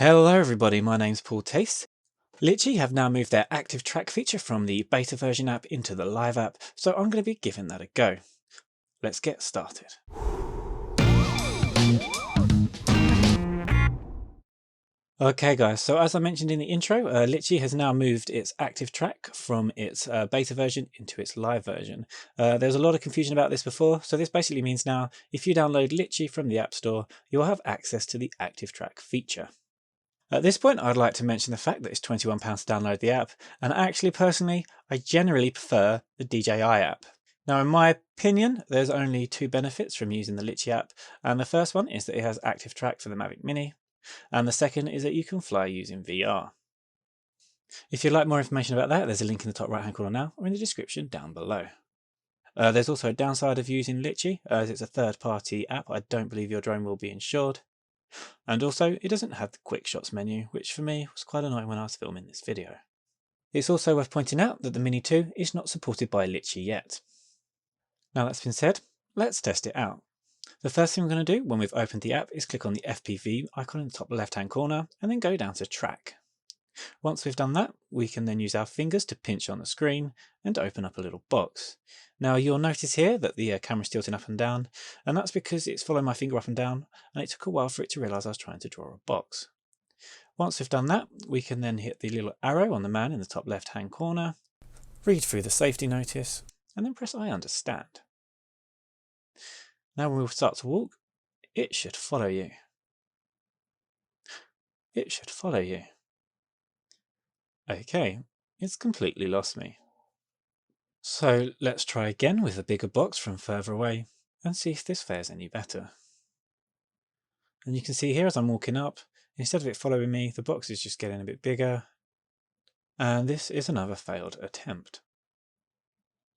Hello everybody, my name's Paul Tace. Litchi have now moved their active track feature from the beta version app into the live app, so I'm going to be giving that a go. Let's get started. Okay guys, so as I mentioned in the intro, Litchi has now moved its active track from its beta version into its live version. There's a lot of confusion about this before, so this basically means now if you download Litchi from the App Store, you'll have access to the active track feature. At this point, I'd like to mention the fact that it's £21 to download the app, and actually personally, I generally prefer the DJI app. Now in my opinion, there's only two benefits from using the Litchi app, and the first one is that it has active track for the Mavic Mini, and the second is that you can fly using VR. If you'd like more information about that, there's a link in the top right hand corner now, or in the description down below. There's also a downside of using Litchi, as it's a third-party app. I don't believe your drone will be insured. And also, it doesn't have the quick shots menu, which for me was quite annoying when I was filming this video. It's also worth pointing out that the Mini 2 is not supported by Litchi yet. Now that's been said, let's test it out. The first thing we're going to do when we've opened the app is click on the FPV icon in the top left hand corner and then go down to track. Once we've done that, we can then use our fingers to pinch on the screen and open up a little box. Now you'll notice here that the camera's tilting up and down, and that's because it's following my finger up and down, and it took a while for it to realise I was trying to draw a box. Once we've done that, we can then hit the little arrow on the man in the top left hand corner, read through the safety notice, and then press I understand. Now when we start to walk, it should follow you. It should follow you. Okay, it's completely lost me. So let's try again with a bigger box from further away and see if this fares any better. And you can see here as I'm walking up, instead of it following me, the box is just getting a bit bigger. And this is another failed attempt.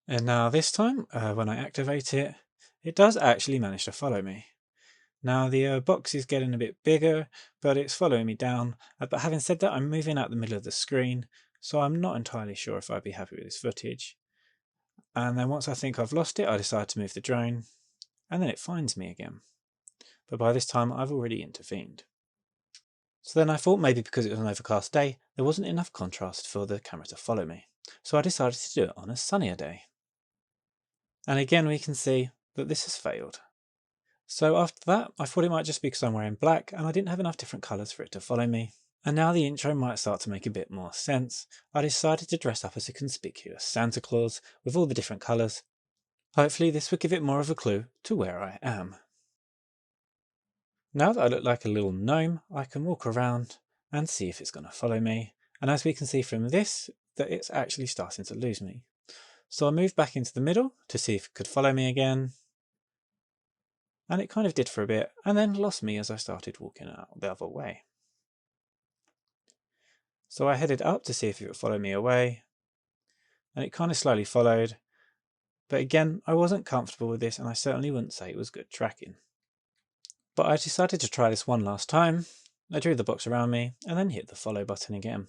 And now this time, when I activate it, it does actually manage to follow me. Now the box is getting a bit bigger, but it's following me down. But having said that, I'm moving out the middle of the screen, so I'm not entirely sure if I'd be happy with this footage. And then once I think I've lost it, I decide to move the drone, and then it finds me again. But by this time, I've already intervened. So then I thought maybe because it was an overcast day, there wasn't enough contrast for the camera to follow me. So I decided to do it on a sunnier day. And again, we can see that this has failed. So after that, I thought it might just be because I'm wearing black and I didn't have enough different colours for it to follow me. And now the intro might start to make a bit more sense. I decided to dress up as a conspicuous Santa Claus with all the different colours. Hopefully this would give it more of a clue to where I am. Now that I look like a little gnome, I can walk around and see if it's going to follow me. And as we can see from this, that it's actually starting to lose me. So I moved back into the middle to see if it could follow me again. And it kind of did for a bit, and then lost me as I started walking out the other way. So I headed up to see if it would follow me away, and it kind of slowly followed. But again, I wasn't comfortable with this, and I certainly wouldn't say it was good tracking. But I decided to try this one last time. I drew the box around me, and then hit the follow button again.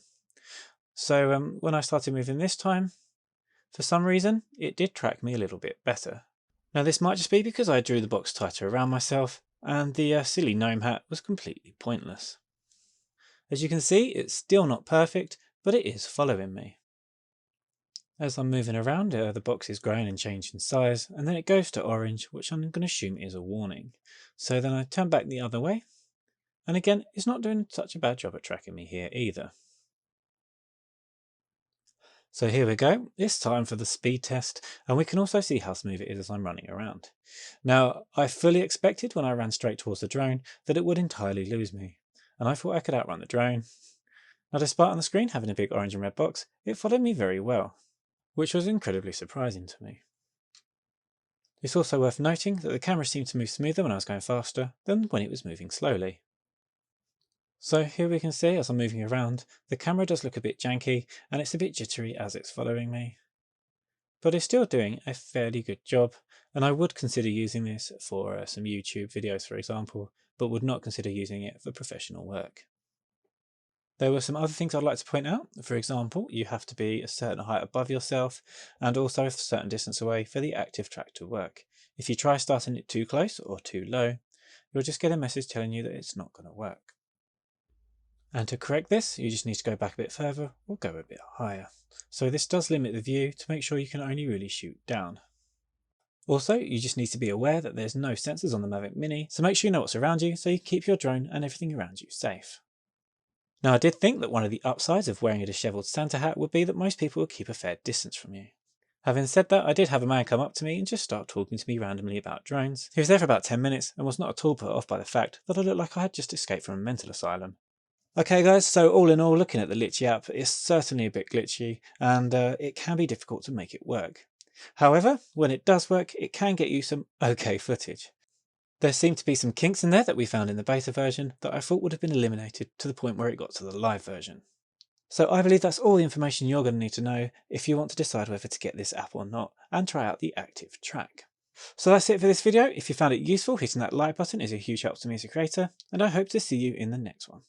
So when I started moving this time, for some reason, it did track me a little bit better. Now this might just be because I drew the box tighter around myself, and the silly gnome hat was completely pointless. As you can see, it's still not perfect, but it is following me. As I'm moving around, the box is growing and changing size, and then it goes to orange, which I'm going to assume is a warning. So then I turn back the other way, and again, it's not doing such a bad job at tracking me here either. So here we go, it's time for the speed test, and we can also see how smooth it is as I'm running around. Now, I fully expected when I ran straight towards the drone that it would entirely lose me, and I thought I could outrun the drone. Now despite on the screen having a big orange and red box, it followed me very well, which was incredibly surprising to me. It's also worth noting that the camera seemed to move smoother when I was going faster than when it was moving slowly. So here we can see as I'm moving around, the camera does look a bit janky and it's a bit jittery as it's following me. But it's still doing a fairly good job, and I would consider using this for some YouTube videos for example, but would not consider using it for professional work. There were some other things I'd like to point out. For example, you have to be a certain height above yourself and also a certain distance away for the active track to work. If you try starting it too close or too low, you'll just get a message telling you that it's not going to work. And to correct this, you just need to go back a bit further or go a bit higher. So this does limit the view to make sure you can only really shoot down. Also, you just need to be aware that there's no sensors on the Mavic Mini, so make sure you know what's around you so you keep your drone and everything around you safe. Now, I did think that one of the upsides of wearing a dishevelled Santa hat would be that most people would keep a fair distance from you. Having said that, I did have a man come up to me and just start talking to me randomly about drones. He was there for about 10 minutes and was not at all put off by the fact that I looked like I had just escaped from a mental asylum. Okay guys, so all in all, looking at the Litchi app, it's certainly a bit glitchy and it can be difficult to make it work. However, when it does work, it can get you some okay footage. There seemed to be some kinks in there that we found in the beta version that I thought would have been eliminated to the point where it got to the live version. So I believe that's all the information you're going to need to know if you want to decide whether to get this app or not and try out the active track. So that's it for this video. If you found it useful, hitting that like button is a huge help to me as a creator, and I hope to see you in the next one.